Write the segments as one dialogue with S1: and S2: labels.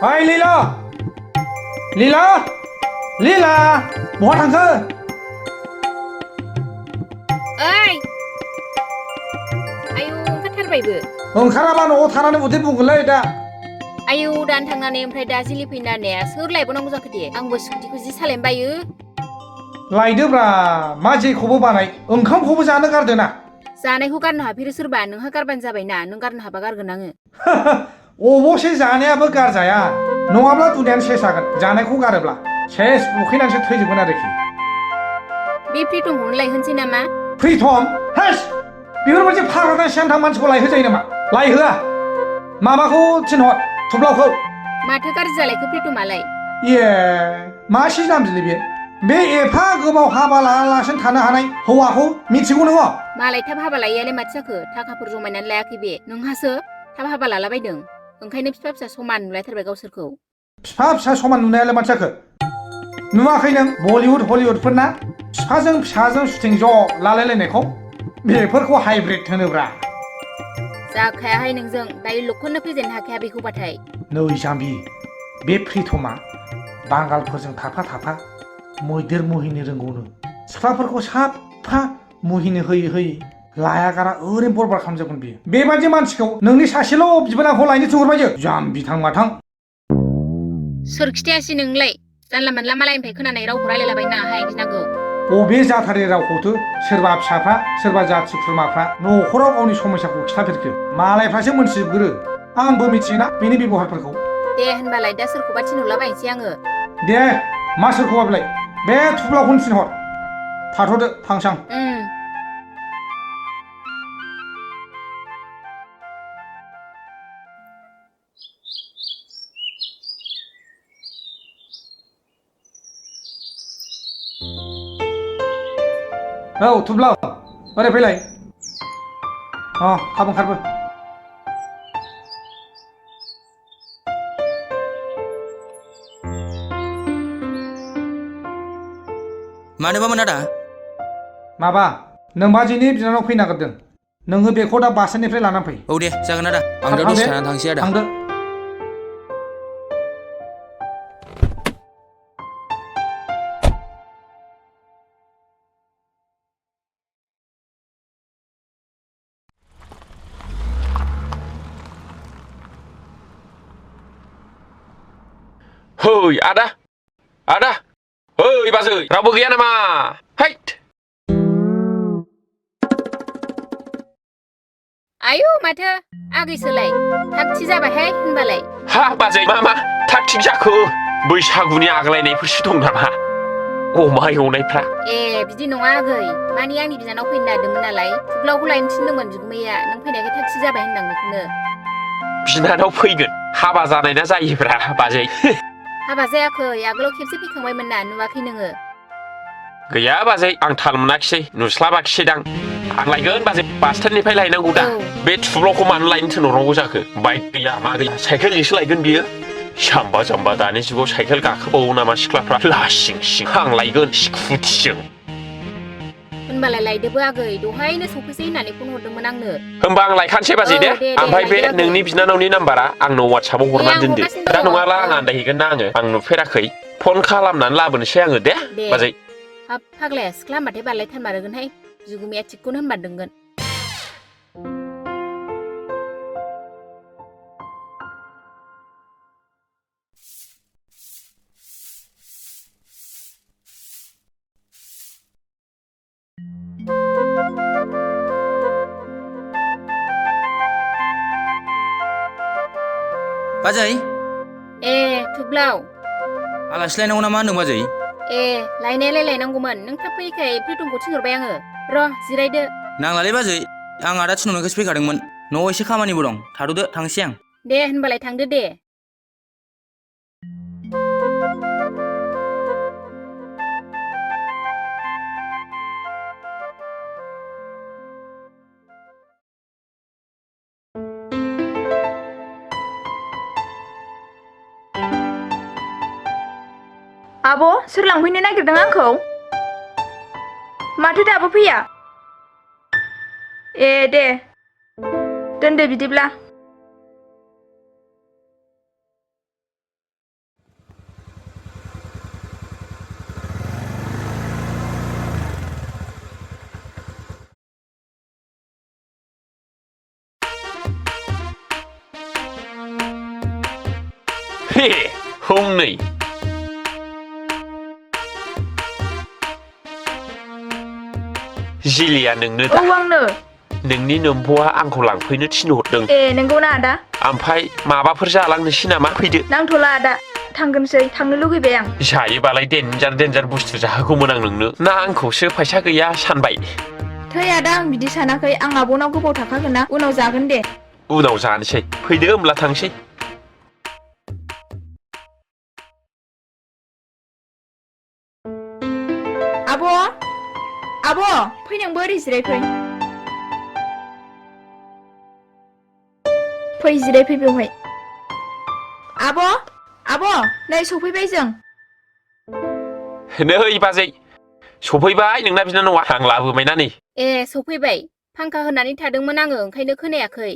S1: เฮ้ยลีลาลีลาลีลาबहा थांखो
S2: ओइ आयु ओंखारथारबायबो
S1: ओंखाराबा न'आव थानानै उदै बुंगोनलै दा
S2: आयु दान थांनानै ओमफ्राय दा जिलि फैनानै सोर लायबावनांगौ जाखो दे आंबो स्कुटिखौ जि सालायनो बायो
S1: लायदोब्रा मा जेखौबो बानाय ओंखामखौबो जानो गारदो ना
S2: जानायखौ गारनो हाफेरो सोरबा नोंहा गारबानो जाबायना नों गारनो हाबा गारगोन आङो
S1: अबसे जानायाबो गारजाया नङाब्ला दुनियानो सेस जागोन जानायखौ गारोब्ला सेस उखैनानैसो थैजोबगोन आरोखि
S2: बे प्रिटमखौनो लायहोनोसै नामा
S1: प्रिटम हेस बेफोरबायदि फाग्लादान सियानथां मानसिखौ लायहोजायो नामा लायहोआ माबाखौ थिनहर थुब्लावखौ
S2: माथो गाज्रि जालायखो प्रिटमालाय
S1: ए मा सि जाम्बिलै बे एफा गोबाव हाबा लायालासेनो थानो हानाय हौवाखौ मिथिगौ नोङो
S2: मालाय थाब हाबा लायैयालाय माथो जाखो थाखाफोर जमायनानै लायाखै बे नोंहासो थाब हाबा लालाबायदं ओंखायनो फिसा फिसा समान नुलायथारबाय गावसोरखौ
S1: फिसा फिसा समान नुनायालाय माथो जाखो नुवाखै नों बलिउड हलिउडफोरना फिफाजों फिसाजों सुटिं ज' लालायलायनायखौ बेफोरखौ हाइब्रिद होनोब्रा
S2: जाखायाहाय नोंजों डाइलगखौनो फेजेननो हाखाया बेखौबाथाय
S1: नै जाम्बि बे प्रिटमा बांगालफोरजों थाफा थाफा मैदेर मुहिनो रोंगौनो सिख्लाफोरखौ साफा मुहिनो होयै होयै लायागारा ओरैनो बरबाद खालामजोबगोन बियो बेबायदि मानसिखौ नोंनि सासेल' बिबोनांखौ लायनो थिनहरबाय जाम्बि थां माथां
S2: सोर खिथायासै नोंलाय जानला मोनला मालायनिफ्राय खोनानाय रावखौ रायलायलाबायनो नाङाहाय गिनांगौ
S1: बबे जाथारै रावखौथो सोरबा फिसाफ्रा सोरबा जाथि खुरमाफ्रा न'खराव गावनि समस्याखौ खिथाफेरखो मालायफ्रासो मोनथिजोबगोरो आंबो मिथियोना बेनि बेबहारफोरखौ
S2: दे होनबालाय दा सोरखौबा थिनहरलाबायनोसै आङो
S1: दे मा सोरखौबा बेलाय बे थुब्लावखौनो थिनहर थाथ'दो थांसां औ थुब्लाव ओरै फैलाय थाब ओंखारबो
S3: मानोबामोन आदा
S1: माबा नोमबाजैनि बिनानाव फैनो नागिरदों नोङो बेखौ दा बासनिफ्राय लानानै फै
S3: औ दे जागोन आदा आं दा दसे थानानै थांसै आदा
S1: थांदो
S4: Hei, ada? Ada? Hei, Bazoy, रावबो गैया नामा? हैट!
S2: आयु माथो आगैसोलाय थागथि जाबायहाय होनबालाय
S4: हा बाजै मा थाग थिग जाखो बैसागुनि आग्लायनायफोरसो दं नामा अमा एवनायफ्रा
S2: ए बिदि नङा आगै मानि आंनि बिनानाव फैनो नागिरदोंमोन नालाय थुब्लावखौ लायनो थिनदोंमोन बिगुमैया नों फैनायखाय थागथि जाबाय होनदां बेखौनो
S4: बिनानाव फैगोन हाबा जानाय ना जायोब्रा बाजै
S2: हाबा जायाखै आगोलाव खेबसे फैखांबायमोन ना नुवाखै नोङो
S4: गैया बाजै आं थाल मोनाखिसै नुस्लाबाखिसैदां आं लायगोन बाजै बासटेन्डनिफ्राय लायनांगौ दा बे थुब्लावखौ मानो लायनो थिनहरनांगौ जाखो बाइक गैया मा गैया साइकेलजोंसो लायगोन बियो जाम्बा जाम्बा दानि जुगाव साइकेल गाखोबावो नामा सिख्लाफ्रा लासिं सिं आं लायगोन स्कुटिजों
S2: होनबालाय लायदोबो आगै दहायनो सफैसै होननानै फन हरदोंमोन आंनो
S4: होमबा आं लायखानोसै बाजै दे ओमफ्राय बे नोंनि बिनानावनि नाम्बारा आंनो वाट्सएपआव हरनानै दोनदो दा नङाब्ला आं आन्दायहैगोन ना आं नुफेराखै फन खालामनानै लाबोनोसै आङो दे बाजै
S2: हाब फाग्लाया सिख्ला होनबाथाय बारलायथारमारोगोनहाय बिगुमैया थिगखौनो होनमारदोंगोन
S3: बाजै
S2: ए थुब्लाव
S3: आलासि लायनांगौ नामा होनदों बाजै
S2: ए लायनायालाय लायनांगौमोन नों थाब फैखाय प्रिटमखौ थिनहरबाय आङो र' जिरायदो
S3: नांलालै बाजै आं आदा थिनहरनायखौसो फैखादोंमोन न'आव एसे खामानिबो दं थाथ'दो थांसै आं
S2: दे होनबालाय थांदो दे
S5: आब' सोर लांफैनो नागिरदों आंखौ माथो दाबो फैया ए दे दोनदो बिदिब्ला
S4: हे हंनै जिलिया नोंनो
S5: औ
S4: दा
S5: आंनो
S4: नोंनि नोम्ब'आ आंखौ लांफैनो थिनहरदों
S5: ए नंगौना आदा
S4: ओमफ्राय माबाफोर जालांनोसै नामा फैदो
S5: नांथ'ला आदा थांगोनसै थांनो लुगैबाय आं
S4: जायोबालाय देन्जार बुस्थु जाहोगौमोन आं नोंनो ना आंखौसो फैसा गैया सानबाय
S5: थै आदा आं बिदि सानाखै आं आब'नाव गोबाव थाखागोन ना उनाव जागोन दे
S4: उनाव जानोसै फैदो होमब्ला थांसै
S5: आब' फै नोंबो ओरै जिरायफै फै जिरायफै बेवहाय आब' नै सफैबाय जों
S4: नै बाजै सफैबाय नोंना बिनानावा आं लाबोबायना नै
S2: ए सफैबाय फांखा होनानै थादोंमोन आङो ओंखायनो खोनायाखै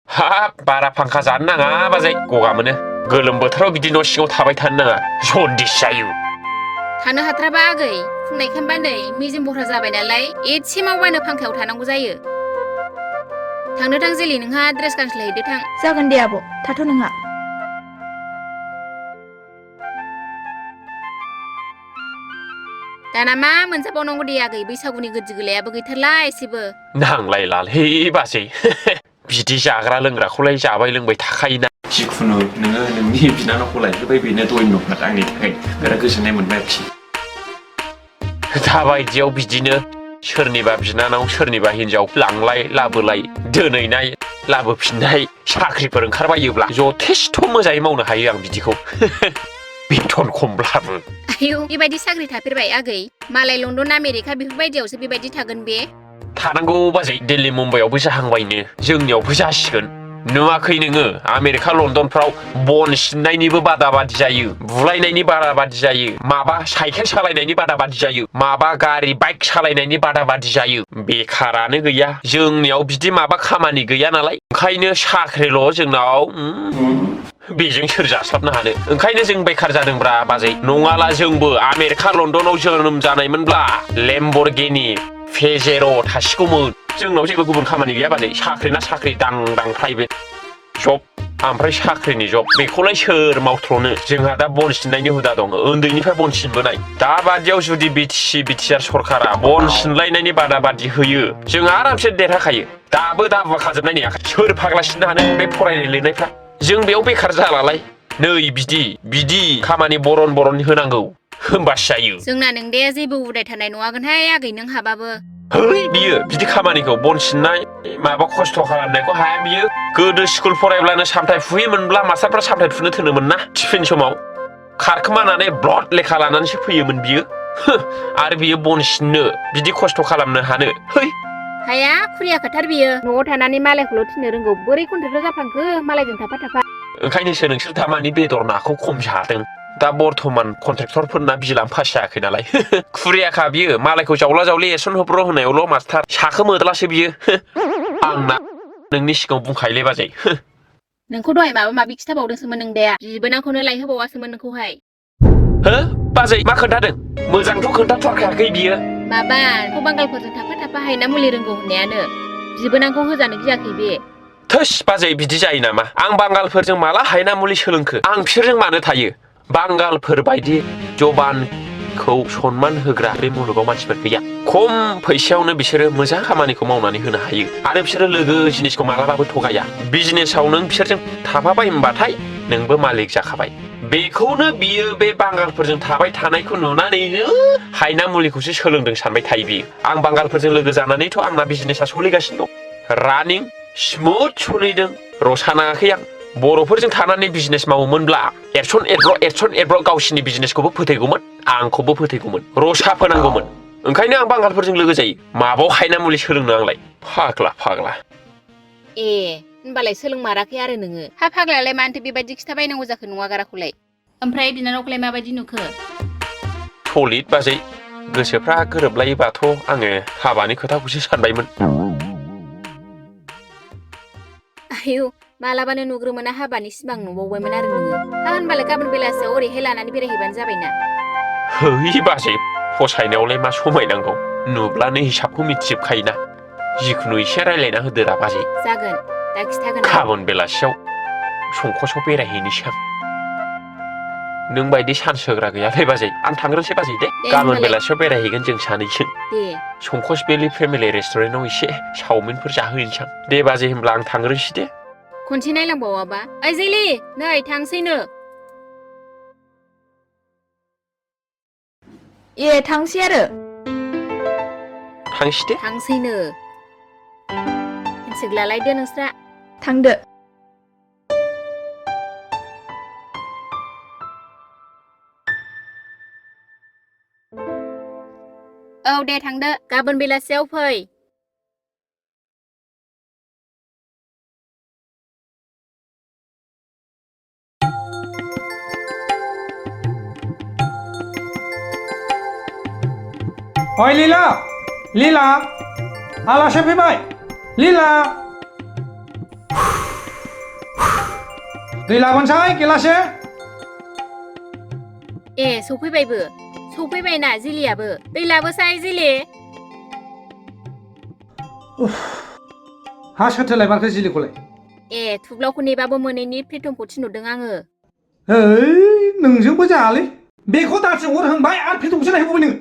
S4: हाब बारा फांखा जानो नाङा बाजै गगा मोनो गोलोम बोथोराव बिदि न' सिङाव थाबाय थानो नाङा जन्दिस जायो
S2: थानो हाथाराबा आगै फुंनायखांबा नै मेजेम बह्रा जाबाय नालाय एसे मावबानो फांखायाव थानांगौ जायो थांनो थां जेलि नोंहा ड्रेस गानस्लायहैदो थां
S5: जागोन दे आब' थाथ' नोंहा
S2: दाना मा मोनजाबावनांगौ दे आगै बैसागुनि गोदि गोलायाबो गैथारला एसेबो
S4: नांलायलालै बाजै बिदि जाग्रा लोंग्राखौलाय जाबाय लोंबाय थाखायोना जिखुनु नोङो नोंनि बिनानावखौ लायहोबाय बेनो धन्यबाद आंनि थाखाय बिराद गोजोननाय मोनबाय आरोखि दाबायदियाव बिदिनो सोरनिबा बिनानाव सोरनिबा हिनजाव लांलाय लाबोलाय दोनहैनाय लाबोफिननाय साख्रिफोर ओंखारबायोब्ला जथेस्थ' मोजाङै मावनो हायो आं बिदिखौ बेथन खमब्लाबो
S2: आयौ बेबायदि साख्रि थाफेरबाय आगै मालाय लण्डन आमेरिका बेफोरबायदियावसो बेबायदि थागोन बे
S4: थानांगौ बाजै दिल्ली मुम्बाइआवबो जाहांबायनो जोंनियावबो जासिगोन नुवाखै नोङो आमेरिका लण्डनफ्राव बन सिननायनिबो बादाबादि जायो बुलायनायनि बादाबादि जायो माबा साइकेल सालायनायनि बादाबादि जायो माबा गारि बाइक सालायनायनि बादाबादि जायो बेखारानो गैया जोंनियाव बिदि माबा खामानि गैया नालाय ओंखायनो साख्रिल' जोंनाव बेजों सोर जास्लाबनो हानो ओंखायनो जों बेखार जादोंब्रा बाजै नङाला जोंबो आमेरिका लण्डनाव जोनोम जानायमोनब्ला लेम्बरगिनि फेजेर' थासिगौमोन जोंनाव जेबो गुबुन खामानि गैया बाजै साख्रि ना साख्रि दां प्राइभेट जब ओमफ्राय साख्रिनि जब बेखौलाय सोर मावथ्र'नो जोंहा दा बन सिननायनि हुदा दङ उन्दैनिफ्राय बन सिनबोनाय दाबादियाव जुदि बिटिआर सरकारा बन सिनलायनायनि बादाबादि होयो जों आरामसे देरहाखायो दाबो दाबुवा खाजोबनाय नै सोर फाग्ला सिननो हानो बे फरायनाय लिरनायफ्रा जों बेयाव बेखार जालालाय नै बिदि खामानि बरन होनांगौ होमबासो जायो
S2: जोंना नों दे जेबो उदायथारनाय नङागोनहाय आगै नों हाबाबो
S4: है बियो बिदि खामानिखौ बन सिननाय माबा खस्थ' खालामनायखौ हाया बियो गोदो स्कुल फरायब्लानो सामथाइ फुहैयोमोनब्ला मास्टारफ्रा सामथाइ फुनो थोनोमोन ना टिफिन समाव खारखोमानानै ब्लड लेखा लानानैसो फैयोमोन बियो आरो बियो बन सिननो बिदि खस्थ' खालामनो हानो है
S2: हाया खुरिया खोथार बियो न'आव थानानै मालायखौल' थिननो रोंगौ बोरै कन्ट्रेक्टर जाफ्लांखो मालायजों थाफा
S4: ओंखायनोसो नोंसोर थारमानि बेदर नाखौ खम जादों दा बर्थमान कन्ट्रेक्टरफोरना बिलाम फास जायाखै नालाय खुरियाखा बियो मालायखौ जावला जावलि एसन होब्र' होनायावल' मास्टार साखो मोदलासो बियो आंना नोंनि सिगाङाव बुंखायोलै बाजै
S2: नोंखौ दहाय माबा माबि खिथाबावदोंसोमोन नों दाया बिबोनांखौनो लायहोबावासोमोन नोंखौहाय
S4: हो बाजै मा खोन्थादों मोजांथ' खोन्थाथारखायाखै बियो
S2: माबा नोंखौ बांगालफोरजों थाफा हायना मुलि रोंगौ होननायानो बिबोनांखौ होजानो गियाखै बे
S4: थोस बाजै बिदि जायो नामा आं बांगालफोरजों माला हायना मुलि सोलोंखो आं बिसोरजों मानो थायो बांगालफोर बायदि जबानखौ सनमान होग्रा बे मुलुगाव मानसिफोर गैया खम फैसायावनो बिसोरो मोजां खामानिखौ मावनानै होनो हायो आरो बिसोरो लोगो जिनिसखौ मालाबाबो थगाया बिजनेसाव नों बिसोरजों थाफाबाय होनबाथाय नोंबो मालिक जाखाबाय बेखौनो बियो बे बांगालफोरजों थाबाय थानायखौ नुनानैनो हायना मुलिखौसो सोलोंदों सानबाय थायो बियो आं बांगालफोरजों लोगो जानानैथ' आंना बिजनेसा सोलिगासिनो दं रानिं स्मुथ सोलिदों रसा नाङाखै आं बर'फोरजों थानानै बिजनेस मावोमोनब्ला एरसन एरब्र' गावसिनि बिजनेसखौबो फोथैगौमोन आंखौबो फोथैगौमोन रसा फोनांगौमोन ओंखायनो आं बांगालफोरजों लोगो जायो माबाव हायना मुलि सोलोंनो आंलाय फाग्ला
S2: ए होनबालाय सोलोंमाराखै आरो नोङो हा फाग्लायालाय मानोथो बेबायदि खिथाबायनांगौ जाखो नङा गाराखौलाय ओमफ्राय बिनानावखौलाय माबायदि नुखो
S4: सलिद बाजै गोसोफ्रा गोरोबलायोबाथ' आङो हाबानि खोथाखौसो सानबायमोन
S2: आयौ मालाबानो नुग्रोमोना हाबानि सिमां नुबावबायमोन आरो नोङो हा होनबालाय गाबोन बेलासियाव ओरैहाय लानानै बेरायहैबानो जाबायना
S4: है बाजै फसायनायावलाय मा समायनांगौ नुब्लानो हिसाबखौ मिथिजोबखायोना जिखुनु एसे रायलायना होदोरा बाजै
S2: जागोन दा खिथागोन
S4: गाबोन बेलासियाव संकसआव बेरायहैनोसै आं नों बायदि चान्स होग्रा गैयालै बाजै आं थांग्रोसै बाजै दे गाबोन
S2: होमबालाय।
S4: बेलासियाव बेरायहैगोन जों सानैजों
S2: दे
S4: संकस बेलि फेमिलि रेस्टुरेन्टाव एसे चावमिनफोर जाहैनोसां दे बाजै होमब्ला आं थांग्रोसै दे
S2: खनसे नायलांबावाबा ओइ जेलि नै थांसैनो
S5: ए थांसै आरो
S4: थांसै दे
S2: थांसैनो हेनसेक लालायदो नोंस्रा
S5: थांदो
S2: औ दे थांदो गाबोन बेलासियाव फै
S1: ओइ लीला लीला आलासि फैबाय लीला दै लाबोनोसै गिलासे
S2: ए सफैबायबो सफैबायना जिलियाबो दै लाबोसाय जिलि
S1: हा सोरथो लायमारखो जिलिखौलाय
S2: ए थुब्लावखौ नेबाबो मोनैनि प्रिटमखौ थिनहरदों आङो
S1: ओइ नोंजोंबो जायालै बेखौ दासो हर होनबाय आरो फिथौसो लायबावबाय नोङो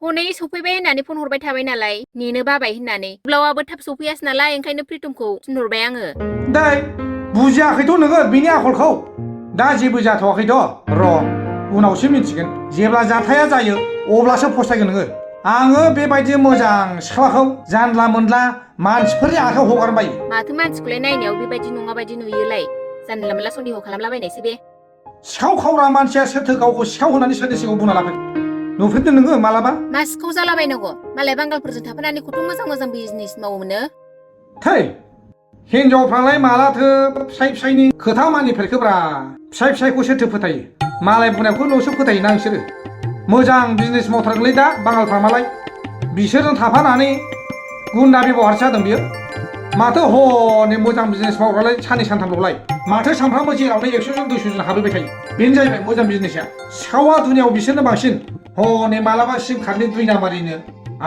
S2: हनै सफैबाय होननानै फन हरबाय थाबाय नालाय नेनो बाबाय होननानै थुब्लावाबो थाब सफैयासै नालाय ओंखायनो प्रिटमखौ थिनहरबाय आङो
S1: दै बुजियाखैथ' नोङो बिनि आखलखौ दा जेबो जाथ'वाखैथ' र' उनावसो मिथिगोन जेब्ला जाथाया जायो अब्लासो फस्थायगोन नोङो आङो बेबायदि मोजां सिख्लाखौ जानला मोनला मानसिफोरनि आखायाव हगारनो बायो
S2: माथो मानसिखौलाय नायनायाव बेबायदि नङा बायदि नुयोलाय जानला मोनला सन्देह खालामलाबायनायसो बे
S1: सिखाव खावग्रा मानसिया सोरथो गावखौ सिखाव होनानै सोरनि सिगाङाव बुंना लाफै नुफेरदों नोङो मालाबा
S2: मा सिखाव जालाबायनांगौ मालाय बांगालफोरजों थाफानानै खथ' मोजां मोजां बिजनेस मावोमोनो
S1: थै हिनजावफ्रालाय मालाथो फिसाय फिसायनि खोथा मानिफेरखोब्रा फिसाय फिसायखौ सोरथो फोथायो मालाय बुंनायखौल'सो फोथायोना नोंसोरो मोजां बिजनेस मावथारगोनलै दा बांगालफ्रा मालाय बिसोरजों थाफानानै गुन्दा बेबहारसो जादों बियो माथो हनै मोजां बिजनेस मावग्रालाय साननै सानथामल'लाय माथो सानफ्रामबो जेरावनो 100 जन 200 जन हाबैबाय थायो बेनो जाहैबाय मोजां बिजनेसा सिखावा दुनियाव बिसोरनो बांसिन हनै मालाबा सिम कार्डनि 2 नाम्बारिनो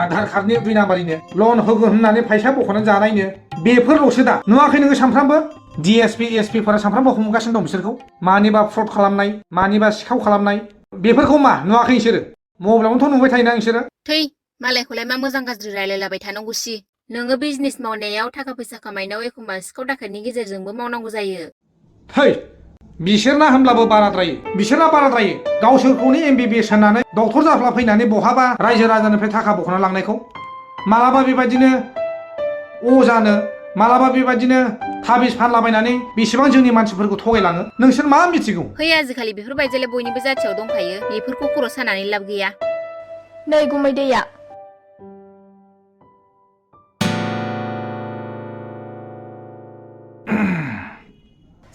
S1: आधार कार्डनि 2 नाम्बारिनो लन होगोन होननानै फैसा बख'नानै जानायनो बेफोरल'सो दा नुवाखै नोङो सानफ्रामबो DSP SP फोरा सानफ्रामबो हमगासिनो दं बिसोरखौ मानिबा फ्रड खालामनाय मानिबा सिखाव खालामनाय बेफोरखौ मा नुवाखै नोंसोरो मबाइलावनोथ' नुबाय थायोना नोंसोरो
S2: थै मालायखौलाय मा मोजां गाज्रि रायलायलाबाय थानांगौसि नोङो बिजनेस मावनायाव थाखा फैसा खामायनायाव एखमबा सिखाव दाखायनि गेजेरजोंबो मावनांगौ जायो
S1: थै बिसोरना होनब्लाबो बाराद्रायो बिसोरना बाराद्रायो गावसोरखौनो MBBS होननानै डक्टर जाफ्ला फैनानै बहाबा रायजो राजानिफ्राय थाखा बख'ना लांनायखौ मालाबा बेबायदिनो अजानो मालाबा बेबायदिनो थाबिज फानलाबायनानै बेसेबां जोंनि मानसिफोरखौ थगायलाङो नोंसोर मा मिथिगौ
S2: है आजिखालि बेफोरबायदियालाय बयनिबो जाथियाव दंखायो बेफोरखौ खर' सानानै लाब गैया
S5: नै गुमै दैया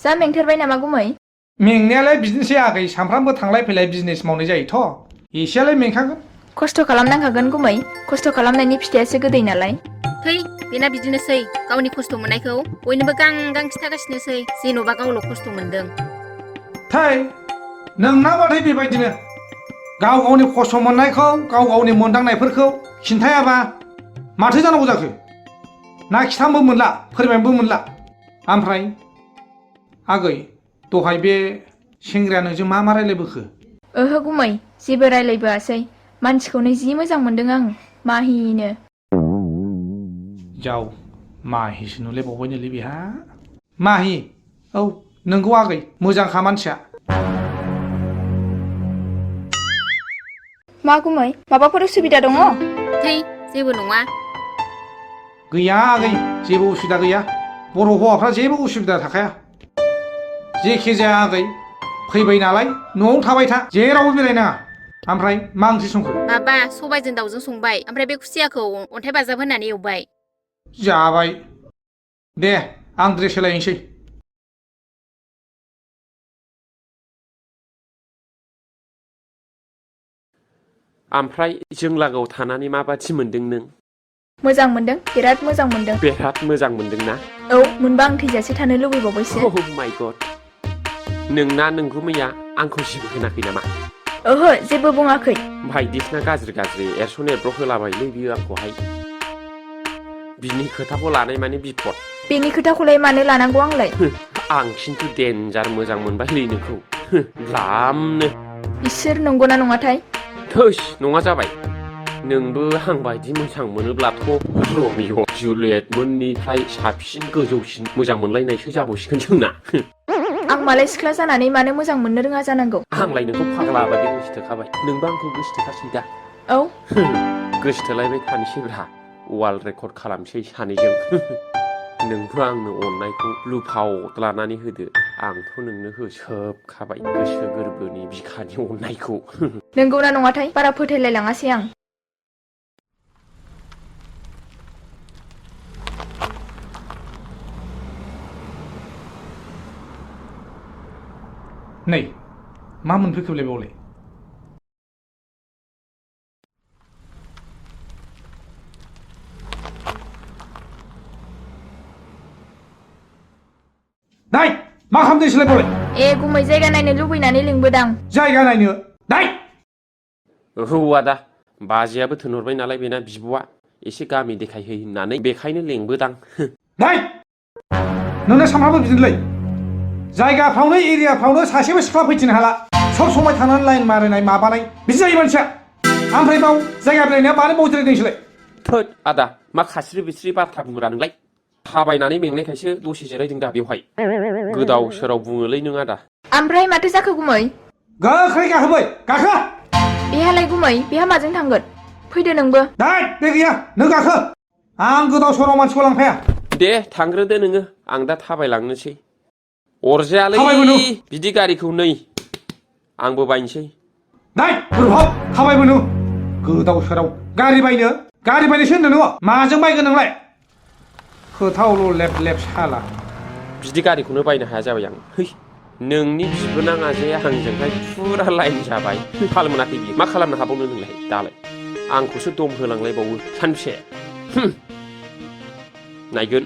S5: जा मेंथारबाय नामा गुमै
S1: मेंनायालाय बिदिनोसै आगै सानफ्रामबो थांलाय फैलाय बिजनेस मावनाय जायोथ' एसेयालाय मेंखागोन
S5: खस्थ' खालामनांखागोन गुमै खस्थ' खालामनायनि फिथाइयासो गोदै नालाय
S2: थै बेना बिदिनोसै गावनि खस्थ' मोननायखौ बयनोबो गां गां खिथागासिनोसै जेन'बा गावल' खस्थ' मोनदों
S1: थै नोंना माथो बेबायदिनो गाव गावनि खस्थ' मोननायखौ गाव गावनि मोनदांनायफोरखौ खिन्थायाबा माथो जानांगौ जाखो ना खिथानोबो मोनला फोरमायनोबो मोनला ओमफ्राय आगै दहाय बे सेंग्राया नोंजों मा रायलायबोखो
S5: ओहो गुमै जेबो रायलायबोआसै मानसिखौनो जि मोजां मोनदों आं माहिनो
S1: जाव माहिसो नुलायबावबायनोलै बेहा माहि औ नोंगौ आगै मोजांखा मानसिया
S5: मा गुमै माबाफोर उसुबिदा दङ
S2: थै जेबो नङा
S1: गैया आगै जेबो उसुबिदा गैया बर' हौवाफ्रा जेबो उसुबिदा थाखाया जेखि जाया आगै फैबाय नालाय न'आव थाबाय था जेरावबो बेरायनाङा ओमफ्राय मा ओंख्रि संखो
S2: माबा सबायजों दाउजों संबाय ओमफ्राय बे खुसियाखौ अन्थाइ बाजाब होनानै एवबाय
S1: जाबाय दे आं ड्रेस सोलायनोसै
S4: ओमफ्राय जों लागोआव थानानै माबादि मोनदों नों
S5: मोजां मोनदों बिराद मोजां मोनदों
S4: बिराद मोजां मोनदों ना
S5: औ मोनबा आं थैजासे थानो लुबैबावबायसो
S4: Oh my god नोंना नोंगुमैया आंखौ जेबो होनाखै नामा
S5: ओहो जेबो बुङाखै
S4: बायदिसिना गाज्रि गाज्रि एरसन एरब्र होलाबायलै बियो आंखौहाय बिनि खोथाखौ लानाय माने बिपद
S5: बेनि खोथाखौलाय मानो लानांगौ आंलाय
S4: आं खिन्थु देन्जार मोजां मोनबायलै नोंखौ द्लामनो
S5: बिसोर नंगौना नङाथाय
S4: थोस नङा जाबाय नोंबो आं बायदि मोजां मोनोब्लाथ' रमिअ जुलियट मोननिफ्राय साबसिन गोजौसिन मोजां मोनलायनायसो जाबावसिगोन जोंना
S5: आं मालाय सिख्ला जानानै मानो मोजां मोननो रोङा जानांगौ
S4: आंलाय नोंखौ फाग्ला बायदि गोसोथोखाबाय नोंबो आंखौ गोसोथोखासै दा
S5: औ
S4: गोसोथोलायबाय थानोसैब्रा वाल रेकर्ड खालामसै सानैजों नोंबो आंनो अननायखौ लुफाव लानानै होदो आंथ' नोंनो होसोबखाबाय गोसो गोरबोनि बिखानि अननायखौ
S5: नंगौना नङाथाय बारा फोथायलाय लाङासै आं
S1: नै मा मोनफैखोलै बावलाय नाय मा खालामदों नोंसोरलाय बावलाय
S5: ए गुमै जायगा नायनो लुबैनानै लिंबोदां
S1: जायगा नायनो नाय
S4: औ आदा बाजैयाबो थिनहरबाय नालाय बेना बिब'आ एसे गामि देखायहै होननानै बेखायनो लेंबोदां
S1: नाय नोंना सामफ्रामबो बिदिनोलै जायगाफ्रावनो एरियाफ्रावनो सासेबो सिख्ला फैथिनो हाला सब समाय थानानै लाइन मारिनाय माबानाय बिदि जायो मानसिया ओमफ्राय बाव जायगा बेरायनाया मानो बावद्रायदों नोंसोरलाय
S4: थोद आदा मा खास्रि बिस्रि बाथ्रा बुंग्रा नोंलाय थाबायनानै मेंनायखायसो दसे जिरायदों दा बेवहाय गोदाव सोराव बुङोलै नों आदा
S5: ओमफ्राय माथो जाखो गुमै
S1: गोख्रै गाखोबै गाखो
S5: बेहालाय गुमै बेहा माजों थांगोन फैदो नोंबो
S1: नाय बे गैया नों गाखो आं गोदाव सोराव मानसिखौ लांफाया
S4: दे थांग्रोदो नोङो आं दा थाबायलांनोसै अरजायालै
S1: थाबायबोनो
S4: बिदि गारिखौ नै आंबो बायनोसै
S1: नाय बुरभाव थाबायबोनो गोदाव सोराव गारि बायनोसो होनदों नोङो माजों बायगोन नोंलाय खोथावल' लेब लेब साला
S4: बिदि गारिखौनो बायनो हाया जाबाय आं है नोंनि बिबोनां आजाया आंजोंहाय फुरा लाइन जाबाय थाल मोनाखै बियो मा खालामनो हाबावनो नोंलाय दालाय आंखौसो दम होलांलायबावो सानसे नायगोन